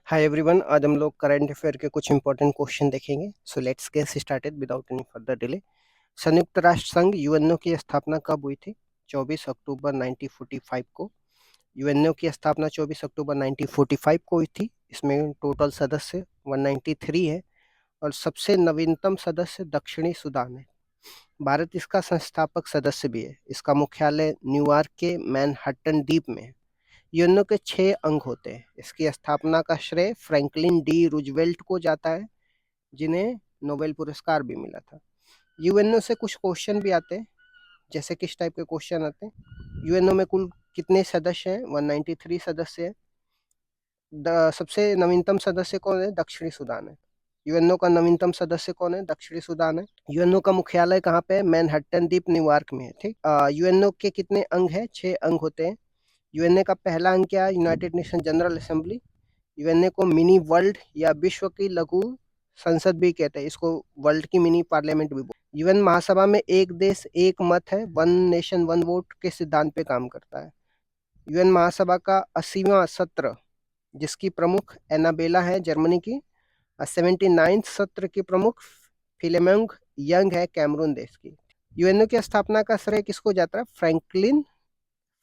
Hi everyone, आज हम लोग करंट अफेयर के कुछ इंपॉर्टेंट क्वेश्चन देखेंगे। So let's get started without any further delay. संयुक्त राष्ट्र संघ यूएनओ की स्थापना कब हुई थी? 24 अक्टूबर 1945 को। यूएनओ की स्थापना 24 अक्टूबर 1945 को हुई थी। इसमें टोटल सदस्य 193 है और सबसे नवीनतम सदस्य दक्षिणी सूडान है। भारत इसका संस्थापक सदस्य भी है। इसका मुख्यालय न्यूयॉर्क के मैनहट्टन द्वीप में है। यूएनओ के 6 अंग होते हैं। इसकी स्थापना का श्रेय फ्रैंकलिन डी रूजवेल्ट को जाता है, जिन्हें नोबेल पुरस्कार भी मिला था। यूएनओ से कुछ क्वेश्चन भी आते हैं। जैसे किस टाइप के क्वेश्चन आते हैं? यूएनओ में कुल कितने सदस्य हैं? 193 सदस्य हैं। सबसे नवीनतम सदस्य कौन है? दक्षिणी सूडान है। यूएनओ का नवीनतम सदस्य कौन है? दक्षिणी सूडान है। यूएनओ का मुख्यालय कहाँ पे है? मैनहट्टन द्वीप न्यूयॉर्क में है। ठीक। यूएनओ के कितने अंग हैं? 6 अंग होते हैं। यूएनए का पहला अंग क्या है? United nation general assembly. UNA को मिनी वर्ल्ड या विश्व की लघु संसद भी कहते हैं। इसको वर्ल्ड की मिनी पार्लियामेंट भी बोलते हैं। यूएन महासभा में एक देश एक मत है, वन नेशन वन वोट के सिद्धांत पे काम करता है। यूएन महासभा का 80वां सत्र, जिसकी प्रमुख एनाबेला है जर्मनी की, 79 सत्र की प्रमुख फिलेमोंग यंग है कैमरून देश की। यूएनओ की स्थापना का श्रेय किसको जाता है?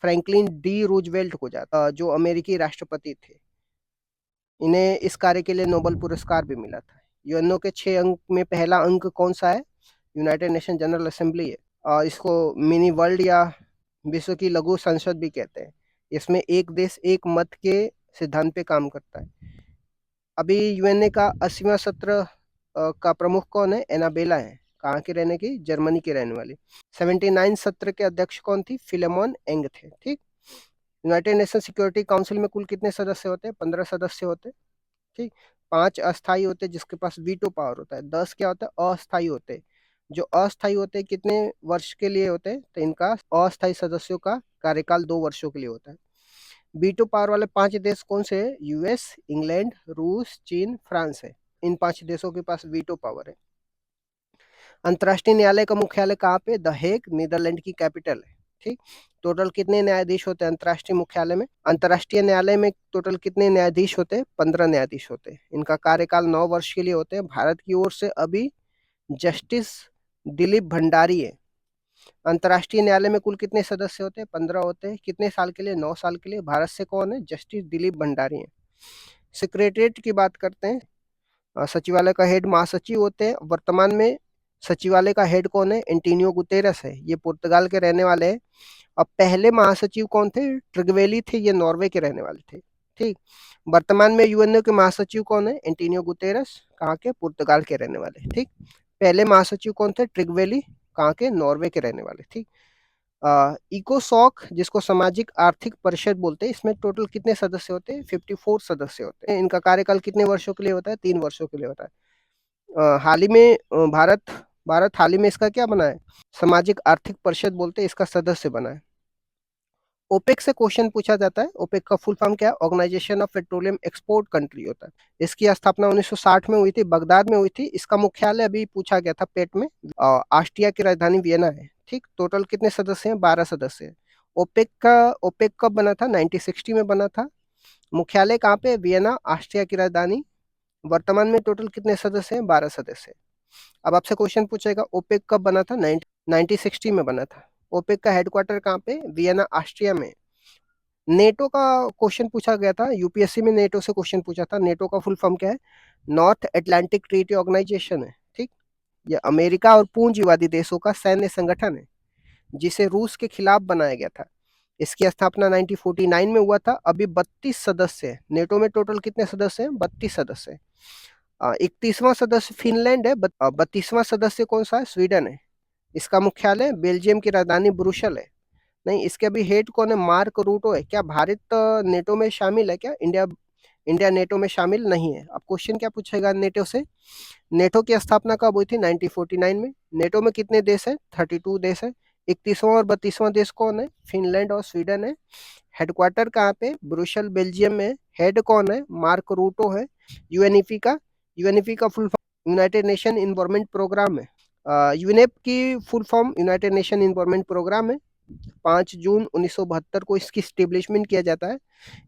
फ्रैंकलिन डी रूजवेल्ट को जाता, जो अमेरिकी राष्ट्रपति थे। इन्हें इस कार्य के लिए नोबेल पुरस्कार भी मिला था। यूएनओ के 6 अंक में पहला अंक कौन सा है? यूनाइटेड नेशन जनरल असेंबली है। और इसको मिनी वर्ल्ड या विश्व की लघु संसद भी कहते हैं। इसमें एक देश एक मत के सिद्धांत पे काम करता है। अभी यूएनए का 80वां सत्र का प्रमुख कौन है? एनाबेला है। कहाँ के रहने की? जर्मनी के रहने वाली। 79 सत्र के अध्यक्ष कौन थी? फिलेमोन एंग थे। ठीक। यूनाइटेड नेशन सिक्योरिटी काउंसिल में कुल कितने सदस्य होते हैं? 15 सदस्य होते हैं। ठीक। 5 अस्थायी होते हैं, जिसके पास वीटो पावर होता है। 10 क्या होता है? अस्थायी होते हैं। जो अस्थायी होते हैं कितने वर्ष के लिए होते हैं? तो इनका अस्थायी सदस्यों का कार्यकाल 2 वर्षों के लिए होता है। वीटो पावर वाले 5 देश कौन से हैं? यूएस, इंग्लैंड, रूस, चीन, फ्रांस है। इन 5 देशों के पास वीटो पावर है। अंतर्राष्ट्रीय न्यायालय का मुख्यालय कहाँ पे? द हेग, नीदरलैंड की कैपिटल है। ठीक। टोटल कितने न्यायाधीश होते हैं अंतर्राष्ट्रीय मुख्यालय में? अंतर्राष्ट्रीय न्यायालय में टोटल कितने न्यायाधीश होते हैं? 15 न्यायाधीश होते हैं। इनका कार्यकाल 9 वर्ष के लिए होते हैं। भारत की ओर से अभी जस्टिस दिलीप भंडारी है। अंतर्राष्ट्रीय न्यायालय में कुल कितने सदस्य होते हैं? 15 होते हैं। कितने साल के लिए? 9 साल के लिए। भारत से कौन है? जस्टिस दिलीप भंडारी है। सेक्रेटरीट की बात करते हैं। सचिवालय का हेड महासचिव होते हैं। वर्तमान में सचिवालय का हेड कौन है? एंटोनियो गुतेरस है। ये पुर्तगाल के रहने वाले हैं। अब पहले महासचिव कौन थे? ट्रिगवेली थे। ये नॉर्वे के रहने वाले थे। ठीक। वर्तमान में यूएनओ के महासचिव कौन है? Antonio Guterres. कहाँ के? पुर्तगाल के रहने वाले। ठीक। पहले महासचिव कौन थे? ट्रिगवेली। कहाँ के? नॉर्वे के रहने वाले। ठीक। इकोसॉक, जिसको सामाजिक आर्थिक परिषद बोलते हैं, इसमें टोटल कितने सदस्य होते हैं? 54 सदस्य होते हैं। इनका कार्यकाल कितने वर्षों के लिए होता है? 3 वर्षों के लिए होता है। हाल ही में भारत हाल ही में इसका क्या बना है? सामाजिक आर्थिक परिषद बोलते हैं, इसका सदस्य बना है। ओपेक से क्वेश्चन पूछा जाता है। ओपेक का फुल फॉर्म क्या है? Organisation of petroleum export country होता है। इसकी स्थापना 1960 में हुई थी, बगदाद में हुई थी। इसका मुख्यालय अभी पूछा गया था पेट में, ऑस्ट्रिया की राजधानी वियना है। ठीक। टोटल कितने सदस्य हैं? 12 सदस्य हैं। ओपेक कब बना था? 1960 में बना था। मुख्यालय कहाँ पे? वियना, ऑस्ट्रिया की राजधानी। वर्तमान में टोटल कितने सदस्य हैं? 12 सदस्य। अब आपसे क्वेश्चन पूछेगा ओपेक कब बना था? 1960 में बना था। ओपेक का हेडक्वार्टर कहाँ पे? वियना, ऑस्ट्रिया में। नेटो का क्वेश्चन पूछा गया था यूपीएससी में। नेटो से क्वेश्चन पूछा था। नेटो का फुल फॉर्म क्या है? नॉर्थ अटलांटिक ट्रीटी ऑर्गेनाइजेशन है। ठीक। ये अमेरिका और पूंजीवादी देशों का सैन्य संगठन है, जिसे रूस के खिलाफ बनाया गया था। इसकी स्थापना 1949 में हुआ था। अभी 32 सदस्य हैं। नेटो में टोटल कितने सदस्य हैं? 32 सदस्य हैं। 31वां सदस्य फिनलैंड है। 32वां सदस्य कौन सा है? स्वीडन है। इसका मुख्यालय बेल्जियम की राजधानी ब्रुसेल है। नहीं, इसके अभी हेड कौन है? मार्क रूटो है। क्या भारत नेटो में शामिल है क्या? इंडिया नेटो में शामिल नहीं है। अब क्वेश्चन क्या पूछेगा नेटो से? नेटो की स्थापना कब हुई थी? 1949 में। नेटो में कितने देश है? 32 देश है। 31वां और 32वां देश कौन है? फिनलैंड और स्वीडन है। हेडक्वार्टर कहाँ पे? ब्रुसेल, बेल्जियम में। हेड कौन है? मार्क रूटो है। यूएनईपी का full form united nation environment programme है। यूनेप की full form united nation environment programme है। 5 जून 1972 को इसकी स्टेब्लिशमेंट किया जाता है।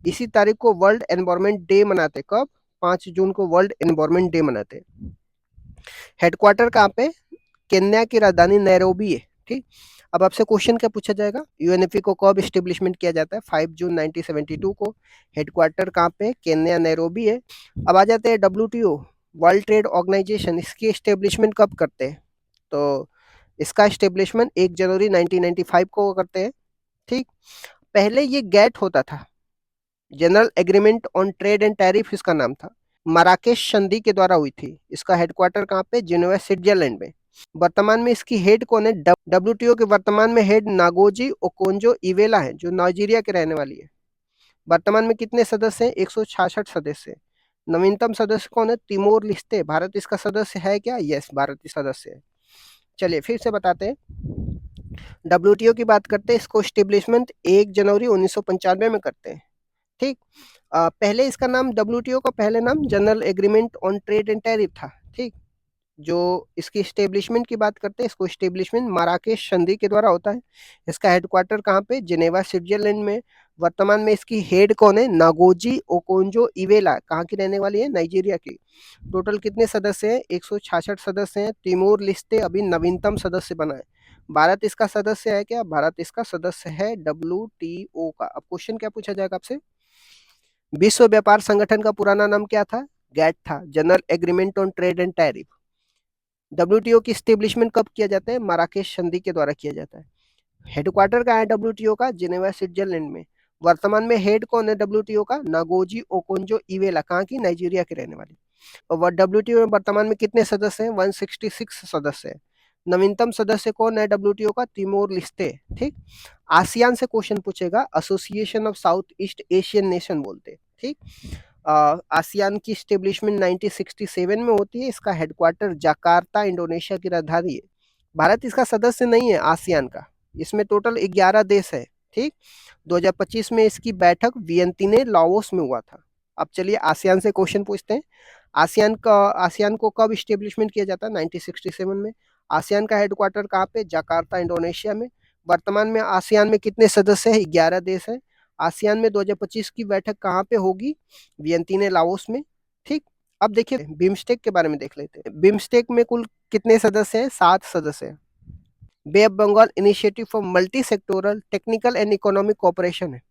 इसी तारीख को वर्ल्ड एनवायरनमेंट डे मनाते। कब? 5 जून को वर्ल्ड एनवायरनमेंट डे मनाते हैं। हेडक्वार्टर कहाँ पे? केन्या की राजधानी नैरोबी है। ठीक, अब आपसे क्वेश्चन क्या पूछा जाएगा, यूएनएफपी को कब एस्टेब्लिशमेंट किया जाता है? 5 जून 1972 को। हेडक्वार्टर कहाँ पे? केन्या नैरोबी है। अब आ जाते हैं डब्ल्यूटीओ, वर्ल्ड ट्रेड ऑर्गेनाइजेशन, इसकी एस्टेब्लिशमेंट कब करते हैं? तो इसका एस्टेब्लिशमेंट 1 जनवरी 1995 को करते हैं। ठीक, पहले ये गैट होता था, general agreement on trade and tariff इसका नाम था, मराकेश संधि के द्वारा हुई थी। इसका हेडक्वार्टर कहाँ पे? जिनेवा, स्विट्जरलैंड में। वर्तमान में इसकी हेड कौन है? डब्ल्यूटीओ के वर्तमान में हेड नागोजी ओकोंजो इवेला है, जो नाइजीरिया के रहने वाली है। वर्तमान में कितने सदस्य हैं? 166 सदस्य हैं। नवीनतम सदस्य कौन है? तिमोर लिस्ते। भारत इसका सदस्य है क्या? यस, भारत इसका सदस्य है। चलिए फिर से बताते हैं, डब्ल्यूटीओ की बात करते हैं, इसको स्टेब्लिशमेंट 1 जनवरी 1995 में करते हैं। ठीक, पहले इसका नाम, डब्ल्यूटीओ का पहले नाम general agreement on trade and tariff था। ठीक, जो इसकी स्टेब्लिशमेंट की बात करते हैं, इसको स्टेब्लिशमेंट माराकेश संधि के द्वारा होता है। इसका हेडक्वार्टर कहाँ पे? जिनेवा, स्विट्जरलैंड में। वर्तमान में इसकी हेड कौन है? नागोजी ओकोंजो इवेला, कहाँ की रहने वाली है? नाइजीरिया की। टोटल कितने सदस्य हैं? 166 सदस्य हैं। तिमोर लिस्ते अभी नवीनतम सदस्य बना है। भारत इसका सदस्य है क्या? भारत इसका सदस्य है डब्ल्यूटीओ का। अब क्वेश्चन क्या पूछा जाएगा आपसे, विश्व व्यापार संगठन का पुराना नाम क्या था? गैट था, general agreement on trade and tariff. WTO की स्टेब्लिशमेंट कब किया जाता है? मराकेश संधि के द्वारा किया जाता है। हेडक्वार्टर कहाँ है डब्ल्यूटीओ का? जिनेवा, स्विट्जरलैंड में। वर्तमान में हेड कौन है डब्ल्यूटीओ का? नागोजी ओकोंजो इवेला, कहाँ की? नाइजीरिया के रहने वाली। और डब्ल्यूटीओ में वर्तमान में कितने सदस्य हैं? 166 सदस्य हैं। नवीनतम सदस्य कौन है डब्ल्यूटीओ का? तिमोर लिस्ते। ठीक, आसियान से क्वेश्चन पूछेगा, association of south east Asian nation बोलते हैं। ठीक, आसियान की स्टेब्लिशमेंट 1967 में होती है। इसका हेडक्वार्टर जकार्ता, इंडोनेशिया की राजधानी है। भारत इसका सदस्य नहीं है आसियान का। इसमें टोटल 11 देश है। ठीक, 2025 में इसकी बैठक वियंतिने, लाओस में हुआ था। अब चलिए आसियान से क्वेश्चन पूछते हैं, आसियान को कब स्टेब्लिशमेंट किया जाता है? 1967 में। आसियान का हेडक्वार्टर कहाँ पे? जकार्ता, इंडोनेशिया में। वर्तमान में आसियान में कितने सदस्य हैं? 11 देश हैं। आसियान में 2025 की बैठक कहाँ पे होगी? वियंतिने, लाओस में। ठीक, अब देखिए बिम्स्टेक के बारे में देख लेते हैं। बिम्स्टेक में कुल कितने सदस्य हैं? 7 सदस्य हैं। Bay of Bengal initiative for multi sectoral technical and economic cooperation है।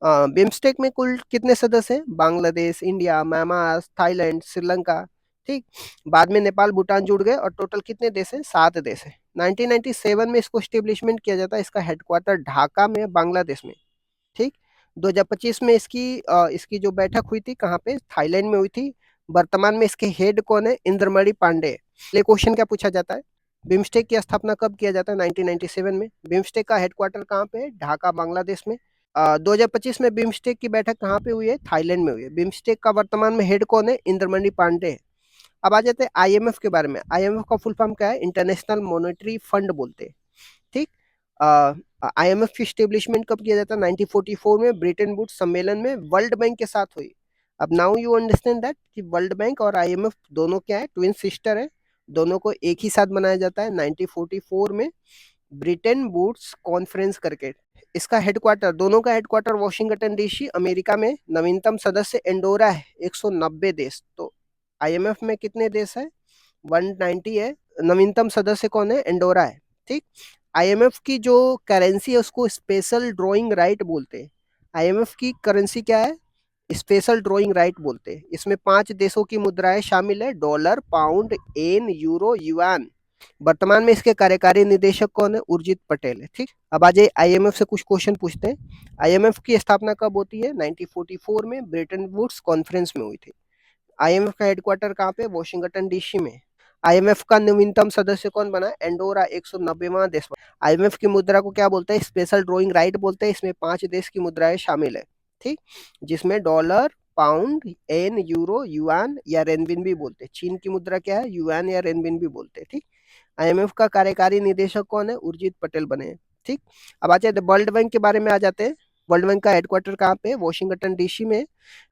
बिम्स्टेक में कुल कितने सदस्य हैं? Bangladesh, India, Myanmar, Thailand, Sri Lanka. ठीक, बाद में नेपाल, भूटान जुड़ गए और टोटल कितने देश हैं? 7 देश हैं। 1997 में इसको स्टेब्लिशमेंट किया जाता है। इसका हेडक्वार्टर ढाका में, बांग्लादेश में। ठीक, 2025 में इसकी जो बैठक हुई थी कहाँ पे? थाईलैंड में हुई थी। वर्तमान में इसके हेड कौन है? इंद्रमणि पांडे। ये क्वेश्चन क्या पूछा जाता है, बिम्स्टेक की स्थापना कब किया जाता है? 1997 में। बिम्स्टेक का हेडक्वार्टर कहाँ पे है? ढाका, बांग्लादेश में। 2025 में बिम्स्टेक की बैठक कहाँ पे हुई है? थाईलैंड में हुई है। बिम्स्टेक का वर्तमान में हेड कौन है? इंद्रमणि पांडे। अब आ जाते हैं आईएमएफ के बारे में। आईएमएफ का फुल फॉर्म क्या है? इंटरनेशनल मॉनेटरी फंड बोलते हैं। ठीक, आईएमएफ की स्टेब्लिशमेंट कब किया जाता है? 1944 में, ब्रिटेन वुड्स सम्मेलन में वर्ल्ड बैंक के साथ हुई। अब नाउ यू अंडरस्टैंड दैट कि वर्ल्ड बैंक और आईएमएफ दोनों क्या है? ट्विन सिस्टर है। दोनों को एक ही साथ बनाया जाता है 1944 में, ब्रिटेन वुड्स कॉन्फ्रेंस करके। इसका हेडक्वार्टर, दोनों का हेडक्वार्टर वॉशिंगटन डीसी, अमेरिका में। नवीनतम सदस्य एंडोरा है, 190 देश। तो आईएमएफ में कितने देश है? 190 है। नवीनतम सदस्य कौन है? एंडोरा है। ठीक, आईएमएफ की जो करेंसी है उसको स्पेशल ड्रॉइंग राइट बोलते हैं। आईएमएफ की करेंसी क्या है? स्पेशल ड्रॉइंग राइट बोलते हैं। इसमें 5 देशों की मुद्राएं शामिल है, डॉलर, पाउंड, येन, यूरो, युआन। वर्तमान में इसके कार्यकारी निदेशक कौन है? उर्जित पटेल है। ठीक, अब आ जाइए आईएमएफ से कुछ क्वेश्चन पूछते हैं। आईएमएफ की स्थापना कब होती है? 1944 में, ब्रिटेन वुड्स कॉन्फ्रेंस में हुई थी। आईएमएफ का हेडक्वार्टर कहाँ पे? वॉशिंगटन डीसी में। आईएमएफ का नवीनतम सदस्य कौन बना? एंडोरा, 190वां देश। आईएमएफ की मुद्रा को क्या बोलते हैं? स्पेशल ड्रॉइंग राइट बोलते हैं। इसमें 5 देश की मुद्राएं शामिल है। ठीक, जिसमें डॉलर, पाउंड, येन, यूरो, युआन या रेनबिन भी बोलते हैं। चीन की मुद्रा क्या है? युआन या रेनबिन भी बोलते हैं। ठीक, आईएमएफ का कार्यकारी निदेशक कौन है? उर्जित पटेल बने हैं। ठीक, अब आ जाते वर्ल्ड बैंक के बारे में आ जाते हैं। वर्ल्ड बैंक का हेडक्वार्टर कहाँ पे? वॉशिंगटन डीसी में।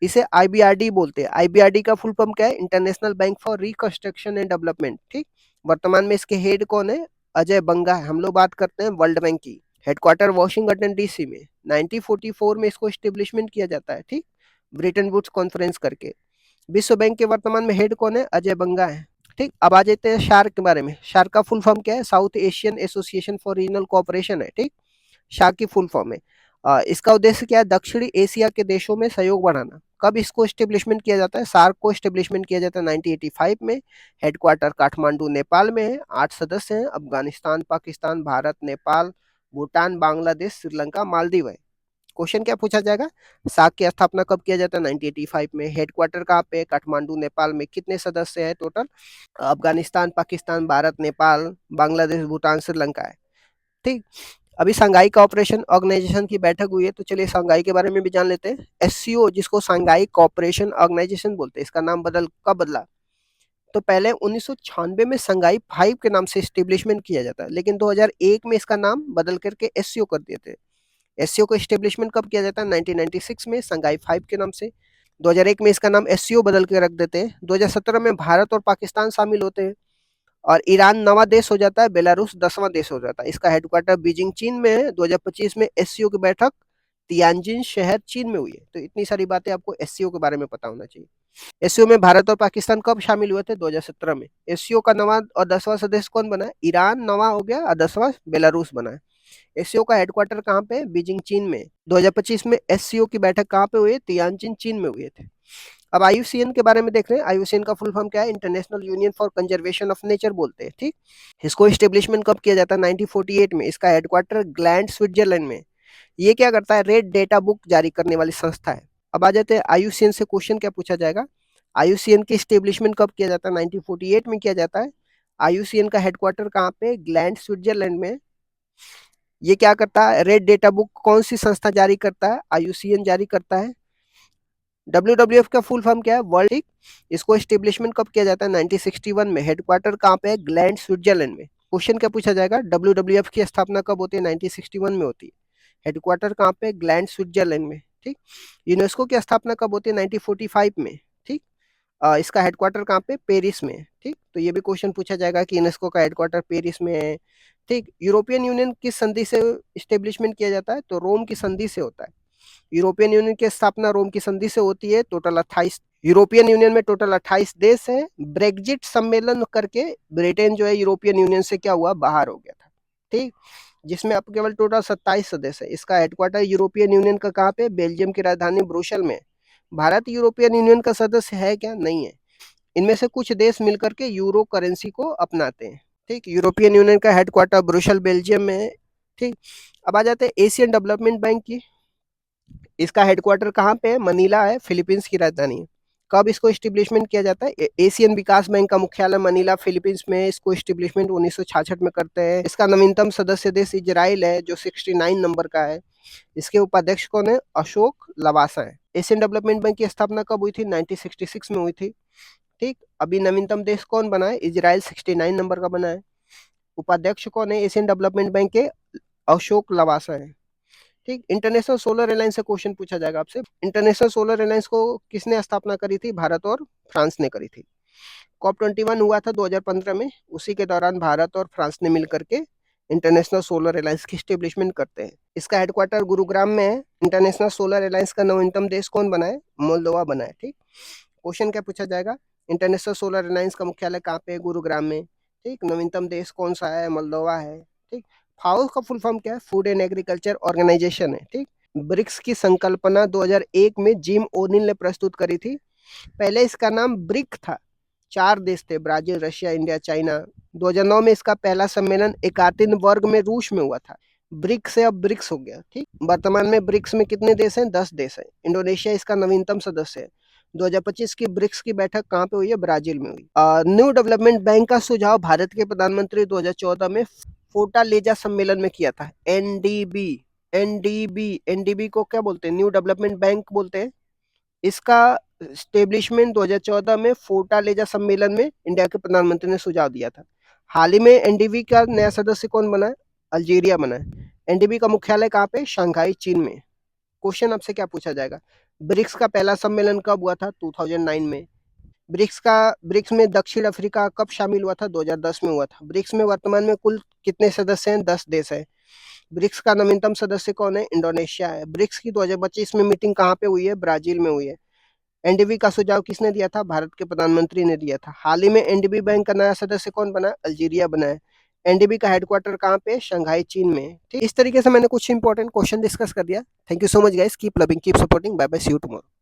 इसे आईबीआरडी बोलते हैं। आईबीआरडी का फुल फॉर्म क्या है? International bank for reconstruction and development. ठीक, वर्तमान में इसके हेड कौन है? अजय बंगा है। हम लोग बात करते हैं वर्ल्ड बैंक की। हेडक्वार्टर वॉशिंगटन डीसी में। 1944 में इसको स्टेब्लिशमेंट किया जाता है। ठीक, ब्रिटेन वुड्स कॉन्फ्रेंस करके। विश्व बैंक के वर्तमान में हेड कौन है? अजय बंगा है। ठीक, अब आ जाते हैं शार्क के बारे में। शार्क का फुल फॉर्म क्या है? South Asian association for regional cooperation है। ठीक, शार्क की फुल फॉर्म है। इसका उद्देश्य क्या है? दक्षिणी एशिया के देशों में सहयोग बढ़ाना। कब इसको स्टेब्लिशमेंट किया जाता है? सार्क को स्टेब्लिशमेंट किया जाता है 1985 में। हेडक्वार्टर काठमांडू नेपाल में है। 8 सदस्य हैं, अफगानिस्तान, पाकिस्तान, भारत, नेपाल, भूटान, बांग्लादेश, श्रीलंका, मालदीव है। क्वेश्चन क्या पूछा जाएगा? सार्क की स्थापना कब किया जाता है? 1985 में। हेडक्वार्टर कहाँ पे? काठमांडू नेपाल में। कितने सदस्य हैं टोटल? अफगानिस्तान, पाकिस्तान, भारत, नेपाल, बांग्लादेश, भूटान, श्रीलंका है। ठीक, अभी शंघाई कोऑपरेशन ऑर्गेनाइजेशन की बैठक हुई है, तो चलिए शंघाई के बारे में भी जान लेते हैं। एससीओ, जिसको शंघाई कोऑपरेशन ऑर्गेनाइजेशन बोलते हैं, इसका नाम कब बदला? तो पहले 1996 में शंघाई 5 के नाम से स्टेब्लिशमेंट किया जाता है, लेकिन 2001 में इसका नाम बदल करके एससीओ कर दिए थे। एससीओ को स्टेब्लिशमेंट कब किया जाता है? 1996 में शंघाई 5 के नाम से। 2001 में इसका नाम एससीओ बदल के रख देते हैं। 2017 में भारत और पाकिस्तान शामिल होते हैं, और ईरान नवा देश हो जाता है, बेलारूस 10वां देश हो जाता है। इसका हेडक्वार्टर बीजिंग चीन में है। 2025 में एससीओ की बैठक तियानजिन शहर चीन में हुई है। तो इतनी सारी बातें आपको एससीओ के बारे में पता होना चाहिए। एससीओ में भारत और पाकिस्तान कब शामिल हुए थे? 2017 में। एससीओ का नवा और 10वां सदस्य कौन बना है? ईरान नवा हो गया और 10वां बेलारूस बना है। एससीओ का हेडक्वार्टर कहाँ पे? बीजिंग चीन में। 2025 में एससीओ की बैठक कहाँ पे हुई है? तियानजिन चीन में हुए थे। अब आईयूसीएन के बारे में देख रहे हैं। आईयूसीएन का फुल फॉर्म क्या है? International union for conservation of nature बोलते हैं। ठीक, इसको स्टेब्लिशमेंट कब किया जाता है? 1948 में। इसका हेडक्वार्टर ग्लैंड स्विट्जरलैंड में। ये क्या करता है? रेड डेटा बुक जारी करने वाली संस्था है। अब आ जाते हैं आईयूसीएन से क्वेश्चन क्या पूछा जाएगा। आईयूसीएन की स्टेब्लिशमेंट कब किया जाता है? 1948 में किया जाता है। आईयूसीएन का हेडक्वार्टर कहाँ पे? ग्लैंड स्विट्जरलैंड में। ये क्या करता है? रेड डेटा बुक कौन सी संस्था जारी करता है? आईयूसीएन जारी करता है। WWF का फुल फॉर्म क्या है? वर्ल्ड। ठीक, इसको स्टेब्लिशमेंट कब किया जाता है? 1961 में। हेडक्वार्टर कहाँ पे है? ग्लैंड स्विट्जरलैंड में। क्वेश्चन क्या पूछा जाएगा? WWF की स्थापना कब होती है? 1961 में होती है। हेडक्वार्टर कहाँ पे? ग्लैंड स्विट्जरलैंड में। ठीक, यूनेस्को की स्थापना कब होती है? 1945 में। ठीक, इसका हेडक्वार्टर कहाँ पे? पेरिस में। ठीक, तो ये भी क्वेश्चन पूछा जाएगा कि यूनेस्को का हेडक्वार्टर पेरिस में है। ठीक, यूरोपियन यूनियन किस संधि से स्टेब्लिशमेंट किया जाता है? तो रोम की संधि से होता है। यूरोपियन यूनियन की स्थापना रोम की संधि से होती है। टोटल 28 यूरोपियन यूनियन में टोटल 28 देश हैं। ब्रेग्जिट सम्मेलन करके ब्रिटेन जो है यूरोपियन यूनियन से क्या हुआ? बाहर हो गया था। ठीक, जिसमें अब केवल टोटल 27 सदस्य है। इसका हेडक्वार्टर यूरोपियन यूनियन का कहाँ पे? बेल्जियम की राजधानी ब्रुसेल में। भारत यूरोपियन यूनियन का सदस्य है क्या? नहीं है। इनमें से कुछ देश मिलकर के यूरो करेंसी को अपनाते हैं। ठीक, यूरोपियन यूनियन का हेडक्वार्टर ब्रुसेल बेल्जियम में है। ठीक, अब आ जाते हैं एशियन डेवलपमेंट बैंक की। इसका हेडक्वार्टर कहाँ पे है? मनीला है, फिलीपींस की राजधानी है। कब इसको स्टेब्लिशमेंट किया जाता है? एशियन विकास बैंक का मुख्यालय मनीला फिलीपींस में है। इसको स्टेब्लिशमेंट 1966 में करते हैं। इसका नवीनतम सदस्य देश इजराइल है, जो 69 नंबर का है। इसके उपाध्यक्ष कौन है? अशोक लवासा है। एशियन डेवलपमेंट बैंक की स्थापना कब हुई थी? 1966 में हुई थी। ठीक, अभी नवीनतम देश कौन बना है? इजराइल 69 नंबर का बना है। उपाध्यक्ष कौन है एशियन डेवलपमेंट बैंक के? अशोक लवासा है। ठीक, इंटरनेशनल सोलर अलायंस से क्वेश्चन पूछा जाएगा आपसे। इंटरनेशनल सोलर अलायंस को किसने स्थापना करी थी? भारत और फ्रांस ने करी थी। COP21 हुआ था 2015 में। उसी के दौरान भारत और फ्रांस ने मिलकर के इंटरनेशनल सोलर अलायंस की स्टेब्लिशमेंट करते हैं। इसका हेडक्वार्टर गुरुग्राम में है। इंटरनेशनल सोलर अलायंस का नवीनतम देश कौन बना है? मोल्दोवा बना है। ठीक, क्वेश्चन क्या पूछा जाएगा? इंटरनेशनल सोलर अलायंस का मुख्यालय कहाँ पे है? गुरुग्राम में। ठीक, नवीनतम देश कौन सा है? मोल्दोवा है। ठीक, फाओ का फुल फॉर्म क्या है? फूड एंड एग्रीकल्चर ऑर्गेनाइजेशन है। ठीक, ब्रिक्स की संकल्पना 2001 में जिम ओनिल ने प्रस्तुत करी थी। पहले इसका नाम ब्रिक था। 4 देश थे, ब्राजील, रशिया, इंडिया, चाइना। 2009 में इसका पहला सम्मेलन एकातिन वर्ग में रूस में हुआ था। ब्रिक्स से अब ब्रिक्स हो गया। ठीक, वर्तमान में ब्रिक्स में कितने देश हैं? 10 देश हैं। इंडोनेशिया इसका नवीनतम सदस्य है। 2025 की ब्रिक्स की बैठक कहाँ पे हुई है? ब्राजील में हुई। न्यू डेवलपमेंट बैंक का सुझाव भारत के प्रधानमंत्री 2014 में फोर्टालेजा सम्मेलन में किया था। एनडीबी। एनडीबी को क्या बोलते हैं? न्यू डेवलपमेंट बैंक बोलते हैं। इसका स्टेब्लिशमेंट 2014 में फोर्टालेजा सम्मेलन में इंडिया के प्रधानमंत्री ने सुझाव दिया था। हाल ही में एनडीबी का नया सदस्य कौन बना है? अल्जीरिया बना है। एनडीबी का मुख्यालय कहाँ पे? शंघाई, चीन में। क्वेश्चन आपसे क्या पूछा जाएगा? ब्रिक्स का पहला सम्मेलन कब हुआ था? 2009 में। ब्रिक्स में दक्षिण अफ्रीका कब शामिल हुआ था? 2010 में हुआ था। ब्रिक्स में वर्तमान में कुल कितने सदस्य हैं? 10 देश हैं। ब्रिक्स का नवीनतम सदस्य कौन है? इंडोनेशिया है। ब्रिक्स की 2025 में मीटिंग कहाँ पे हुई है? ब्राजील में हुई है। एनडीबी का सुझाव किसने दिया था? भारत के प्रधानमंत्री ने दिया था। हाल ही में एनडीबी बैंक का नया सदस्य कौन बना? अल्जीरिया बना है। एनडीबी का हेडक्वार्टर कहाँ पे? शंघाई, चीन में। ठीक, इस तरीके से मैंने कुछ इंपॉर्टेंट क्वेश्चन डिस्कस कर दिया। Thank you so much guys, keep loving, keep supporting, bye bye, see you tomorrow.